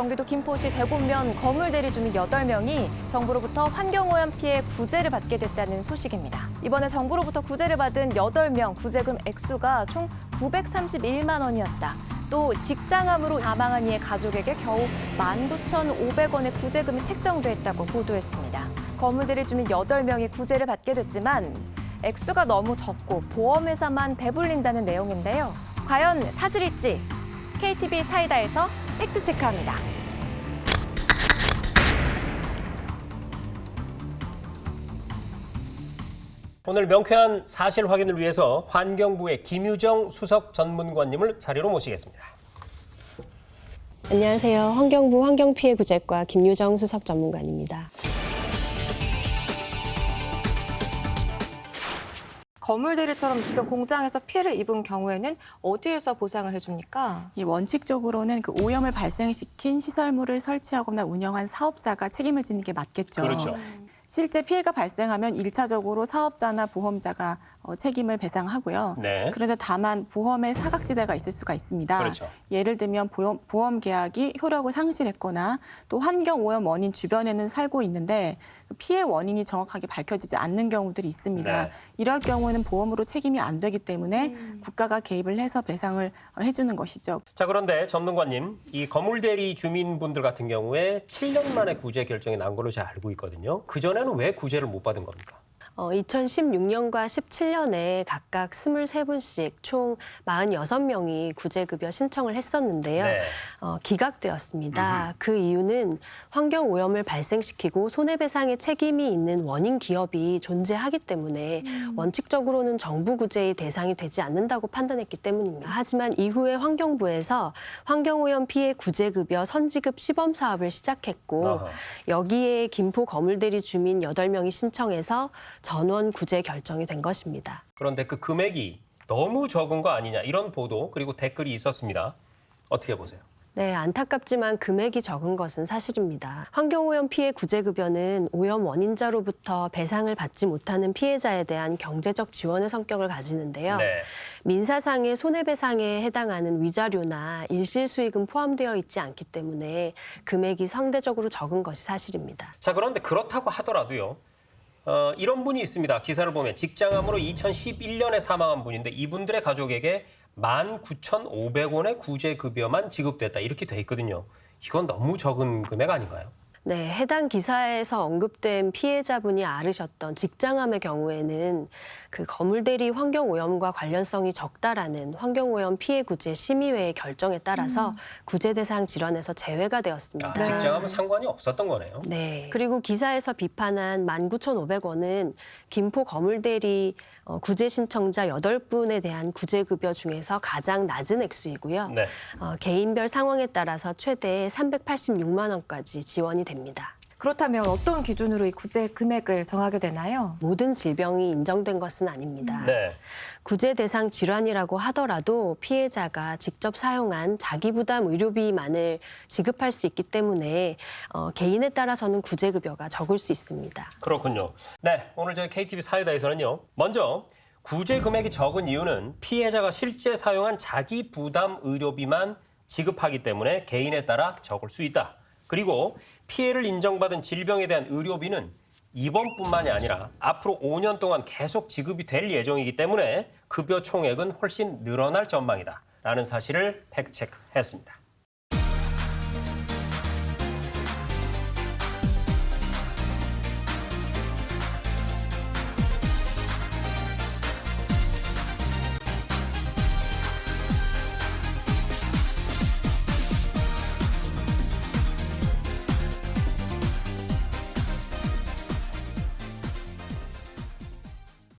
경기도 김포시 대곡면 건물대리 주민 8명이 정부로부터 환경오염 피해 구제를 받게 됐다는 소식입니다. 이번에 정부로부터 구제를 받은 8명 구제금 액수가 총 931만 원이었다. 또 직장암으로 사망한 이의 가족에게 겨우 19,500원의 구제금이 책정됐다고 보도했습니다. 건물대리 주민 8명이 구제를 받게 됐지만 액수가 너무 적고 보험회사만 배불린다는 내용인데요. 과연 사실일지 KTV 사이다에서 팩트체크합니다. 오늘 명쾌한 사실 확인을 위해서 환경부의 김유정 수석 전문관님을 자리로 모시겠습니다. 안녕하세요. 환경부 환경피해구제과 김유정 수석 전문관입니다. 건물 대리처럼 주변 공장에서 피해를 입은 경우에는 어디에서 보상을 해줍니까? 이 원칙적으로는 그 오염을 발생시킨 시설물을 설치하거나 운영한 사업자가 책임을 지는 게 맞겠죠. 그렇죠. 실제 피해가 발생하면 1차적으로 사업자나 보험자가 책임을 배상하고요. 네. 그런데 다만 보험의 사각지대가 있을 수가 있습니다. 그렇죠. 예를 들면 보험 계약이 효력을 상실했거나 또 환경오염 원인 주변에는 살고 있는데 피해 원인이 정확하게 밝혀지지 않는 경우들이 있습니다. 네. 이럴 경우에는 보험으로 책임이 안 되기 때문에 국가가 개입을 해서 배상을 해주는 것이죠. 자, 그런데 전문관님, 이 건물대리 주민분들 같은 경우에 7년 만에 구제 결정이 난 걸로 잘 알고 있거든요. 그전에는 왜 구제를 못 받은 겁니까? 2016년과 17년에 각각 23분씩 총 46명이 구제급여 신청을 했었는데요. 네. 기각되었습니다. 그 이유는 환경오염을 발생시키고 손해배상의 책임이 있는 원인 기업이 존재하기 때문에 원칙적으로는 정부 구제의 대상이 되지 않는다고 판단했기 때문입니다. 하지만 이후에 환경부에서 환경오염 피해 구제급여 선지급 시범 사업을 시작했고 어허. 여기에 김포 건물대리 주민 8명이 신청해서 전원 구제 결정이 된 것입니다. 그런데 그 금액이 너무 적은 거 아니냐 이런 보도 그리고 댓글이 있었습니다. 어떻게 보세요? 네, 안타깝지만 금액이 적은 것은 사실입니다. 환경오염 피해 구제급여는 오염 원인자로부터 배상을 받지 못하는 피해자에 대한 경제적 지원의 성격을 가지는데요. 네. 민사상의 손해배상에 해당하는 위자료나 일실수익은 포함되어 있지 않기 때문에 금액이 상대적으로 적은 것이 사실입니다. 자, 그런데 그렇다고 하더라도요. 이런 분이 있습니다. 기사를 보면 직장암으로 2011년에 사망한 분인데 이분들의 가족에게 19,500원의 구제급여만 지급됐다. 이렇게 돼 있거든요. 이건 너무 적은 금액 아닌가요? 네, 해당 기사에서 언급된 피해자분이 앓으셨던 직장암의 경우에는 그 건물대리 환경오염과 관련성이 적다라는 환경오염 피해구제 심의회의 결정에 따라서 구제 대상 질환에서 제외가 되었습니다. 직장암은 상관이 없었던 거네요. 네. 그리고 기사에서 비판한 19,500원은 김포 건물대리 구제 신청자 8분에 대한 구제급여 중에서 가장 낮은 액수이고요. 네. 개인별 상황에 따라서 최대 386만 원까지 지원이 됩니다. 그렇다면 어떤 기준으로 이 구제 금액을 정하게 되나요? 모든 질병이 인정된 것은 아닙니다. 네. 구제 대상 질환이라고 하더라도 피해자가 직접 사용한 자기부담 의료비만을 지급할 수 있기 때문에 개인에 따라서는 구제급여가 적을 수 있습니다. 그렇군요. 네, 오늘 저희 KTV 사이다에서는요. 먼저 구제 금액이 적은 이유는 피해자가 실제 사용한 자기 부담 의료비만 지급하기 때문에 개인에 따라 적을 수 있다. 그리고 피해를 인정받은 질병에 대한 의료비는 이번뿐만이 아니라 앞으로 5년 동안 계속 지급이 될 예정이기 때문에 급여 총액은 훨씬 늘어날 전망이다. 라는 사실을 팩트체크했습니다.